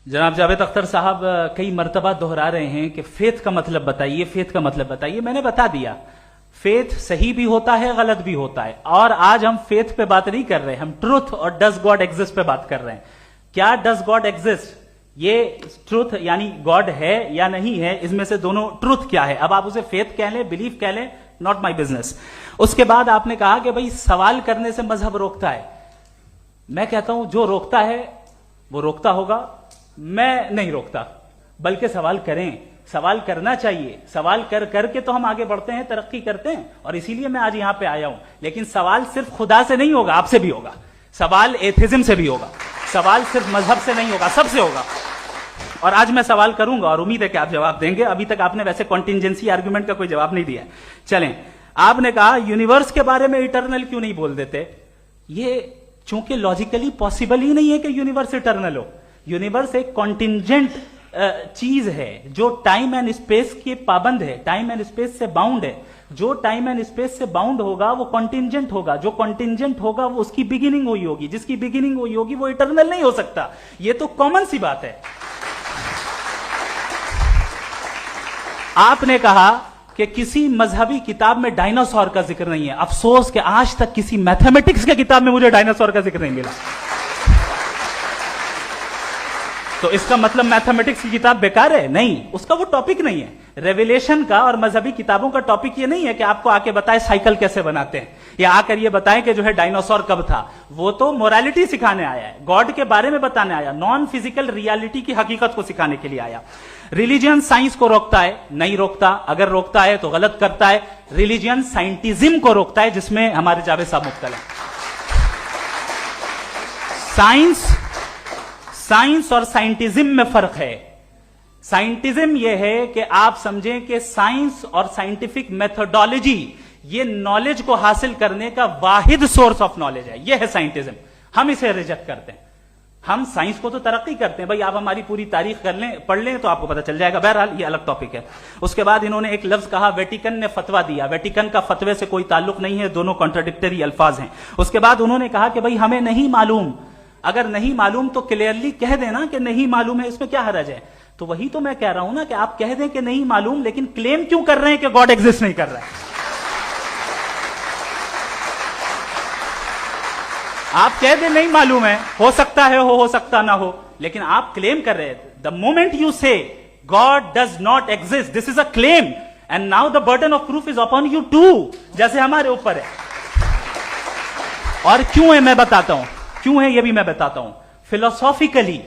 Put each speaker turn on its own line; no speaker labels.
जनाब जावेद अख्तर साहब कई मर्तबा दोहरा रहे हैं कि फेथ का मतलब बताइए, फेथ का मतलब बताइए। मैंने बता दिया, फेथ सही भी होता है, गलत भी होता है। और आज हम फेथ पे बात नहीं कर रहे, हम ट्रुथ और डज गॉड एग्जिस्ट पे बात कर रहे हैं। क्या डज गॉड एग्जिस्ट, ये ट्रुथ यानी गॉड है या नहीं है, इसमें से दोनों ट्रुथ क्या है। अब आप उसे फेथ कह लें, बिलीफ कह लें, नॉट माई बिजनेस। उसके बाद आपने कहा कि भाई सवाल करने से मजहब रोकता है। मैं कहता हूं जो रोकता है वो रोकता होगा, मैं नहीं रोकता, बल्कि सवाल करें, सवाल करना चाहिए। सवाल कर करके तो हम आगे बढ़ते हैं, तरक्की करते हैं, और इसीलिए मैं आज यहां पे आया हूं। लेकिन सवाल सिर्फ खुदा से नहीं होगा, आपसे भी होगा। सवाल एथिज्म से भी होगा, सवाल सिर्फ मजहब से नहीं होगा, सबसे होगा। और आज मैं सवाल करूंगा और उम्मीद है कि आप जवाब देंगे। अभी तक आपने वैसे कॉन्टिंजेंसी आर्गुमेंट का कोई जवाब नहीं दिया। चलें, आपने कहा यूनिवर्स के बारे में इटर्नल क्यों नहीं बोल देते। ये चूंकि लॉजिकली पॉसिबल ही नहीं है कि यूनिवर्स इटर्नल हो। यूनिवर्स एक कॉन्टिंजेंट चीज है जो टाइम एंड स्पेस के पाबंद है, टाइम एंड स्पेस से बाउंड है। जो टाइम एंड स्पेस से बाउंड होगा वो कॉन्टिंजेंट होगा, जो कॉन्टिंजेंट होगा वो उसकी बिगिनिंग हुई होगी, जिसकी बिगिनिंग हुई होगी वो इटर्नल नहीं हो सकता। ये तो कॉमन सी बात है। आपने कहा कि किसी मजहबी किताब में डायनासोर का जिक्र नहीं है। अफसोस कि आज तक किसी मैथमेटिक्स की किताब में मुझे डायनासोर का जिक्र नहीं मिला। तो इसका मतलब मैथमेटिक्स की किताब बेकार है? नहीं, उसका वो टॉपिक नहीं है। रेवलेशन का और मजहबी किताबों का टॉपिक ये नहीं है कि आपको आके बताए साइकिल कैसे बनाते हैं, या आकर ये बताएं कि जो है डायनासोर कब था। वो तो मोरालिटी सिखाने आया है, गॉड के बारे में बताने आया, नॉन फिजिकल रियलिटी की हकीकत को सिखाने के लिए आया। रिलीजियन साइंस को रोकता है? नहीं रोकता। अगर रोकता है तो गलत करता है। रिलीजियन साइंटिज्म को रोकता है, जिसमें हमारे जावेद साहब मुब्तला हैं। साइंस और साइंटिज्म में फर्क है। साइंटिज्म यह है कि आप समझें कि साइंस और साइंटिफिक मेथोडोलॉजी ये नॉलेज को हासिल करने का वाहिद सोर्स ऑफ नॉलेज है। यह है साइंटिज्म। हम इसे रिजेक्ट करते हैं। हम साइंस को तो तरक्की करते हैं, भाई आप हमारी पूरी तारीख कर लें, पढ़ लें तो आपको पता चल जाएगा। बहरहाल ये अलग टॉपिक है। उसके बाद इन्होंने एक लफ्ज कहा, वेटिकन ने फतवा दिया। वेटिकन का फतवे से कोई ताल्लुक नहीं है, दोनों कॉन्ट्राडिक्टरी अल्फाज हैं। उसके बाद उन्होंने कहा कि भाई हमें नहीं मालूम। अगर नहीं मालूम तो क्लियरली कह देना कि नहीं मालूम है, इसमें क्या हरज है। तो वही तो मैं कह रहा हूं ना कि आप कह दें कि नहीं मालूम, लेकिन क्लेम क्यों कर रहे हैं कि गॉड एग्जिस्ट नहीं कर रहा है। आप कह दें नहीं मालूम है, हो सकता है हो सकता ना हो, लेकिन आप क्लेम कर रहे हैं। The moment you say God does not exist, this is a claim, and now the burden of proof is upon you too, जैसे हमारे ऊपर है। और क्यों है मैं बताता हूं, क्यों है ये भी मैं बताता हूं। फिलोसॉफिकली